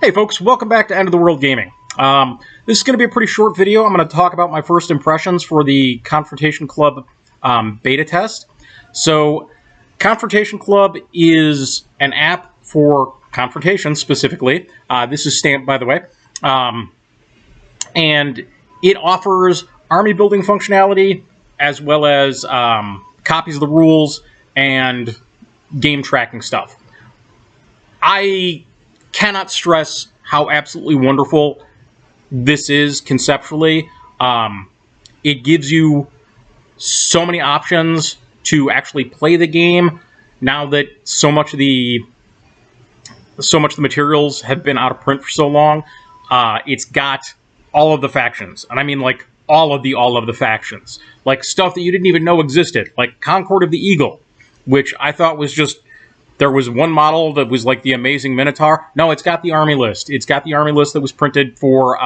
Hey folks, welcome back to End of the World Gaming. This is going to be a pretty short video. I'm going to talk about my first impressions for the Confrontation Club beta test. So, Confrontation Club is an app for confrontation specifically. This is stamped, by the way. And it offers army building functionality as well as copies of the rules and game tracking stuff. I cannot stress how absolutely wonderful this is conceptually. It gives you so many options to actually play the game now that so much of the materials have been out of print for so long. It's got all of the factions, and I mean like all of the factions, like stuff that you didn't even know existed, like Concord of the Eagle, which I thought was just. There was one model that was like the amazing Minotaur. No, it's got the army list. It's got the army list that was printed for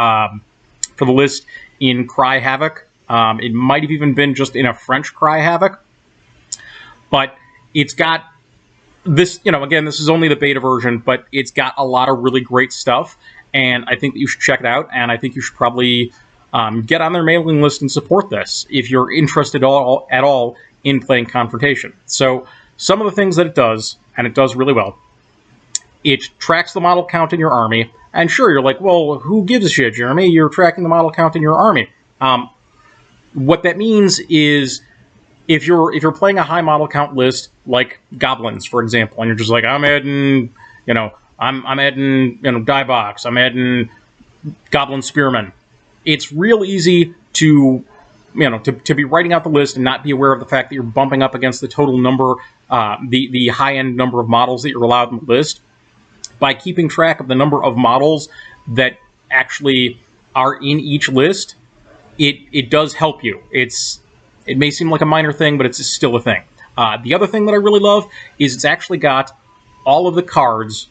the list in Cry Havoc. It might have even been just in a French Cry Havoc. But it's got this, again, this is only the beta version, but it's got a lot of really great stuff. And I think that you should check it out. And I think you should probably get on their mailing list and support this if you're interested at all in playing Confrontation. So some of the things that it does, and it does really well, it tracks the model count in your army. And sure, you're like, well, who gives a shit, Jeremy? You're tracking the model count in your army. What that means is if you're playing a high model count list, like goblins, for example, and you're just like, I'm adding, I'm adding, die box, I'm adding goblin spearmen. It's real easy to be writing out the list and not be aware of the fact that you're bumping up against the total number, the high-end number of models that you're allowed in the list. By keeping track of the number of models that actually are in each list, it does help you. It may seem like a minor thing, but it's still a thing. The other thing that I really love is it's actually got all of the cards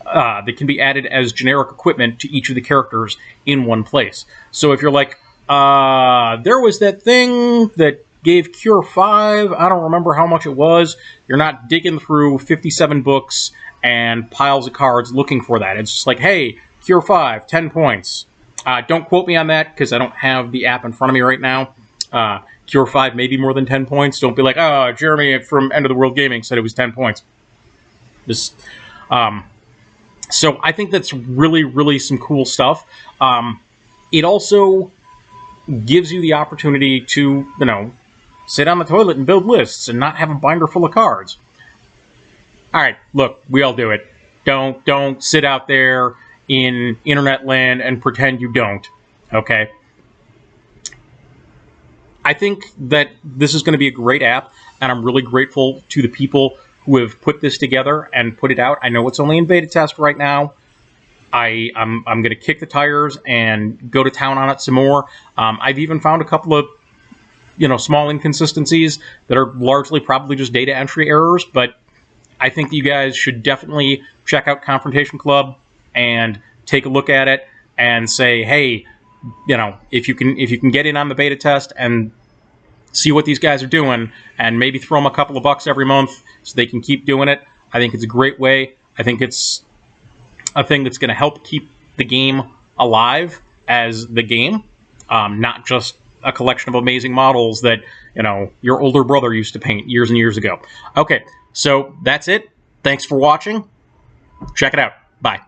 that can be added as generic equipment to each of the characters in one place. So if you're like, there was that thing that gave Cure 5. I don't remember how much it was. You're not digging through 57 books and piles of cards looking for that. It's just like, hey, Cure 5, 10 points. Don't quote me on that because I don't have the app in front of me right now. Cure 5 may be more than 10 points. Don't be like, oh, Jeremy from End of the World Gaming said it was 10 points. So I think that's really, really some cool stuff. It also gives you the opportunity to, sit on the toilet and build lists and not have a binder full of cards. All right, look, we all do it. Don't sit out there in internet land and pretend you don't, okay? I think that this is going to be a great app, and I'm really grateful to the people who have put this together and put it out. I know it's only in beta test right now. I'm going to kick the tires and go to town on it some more. I've even found a couple of small inconsistencies that are largely probably just data entry errors, but I think you guys should definitely check out Confrontation Club and take a look at it and say, hey, if you can get in on the beta test and see what these guys are doing and maybe throw them a couple of bucks every month so they can keep doing it, I think it's a great way. I think it's a thing that's going to help keep the game alive as the game, not just a collection of amazing models that, your older brother used to paint years and years ago. Okay, so that's it. Thanks for watching. Check it out. Bye.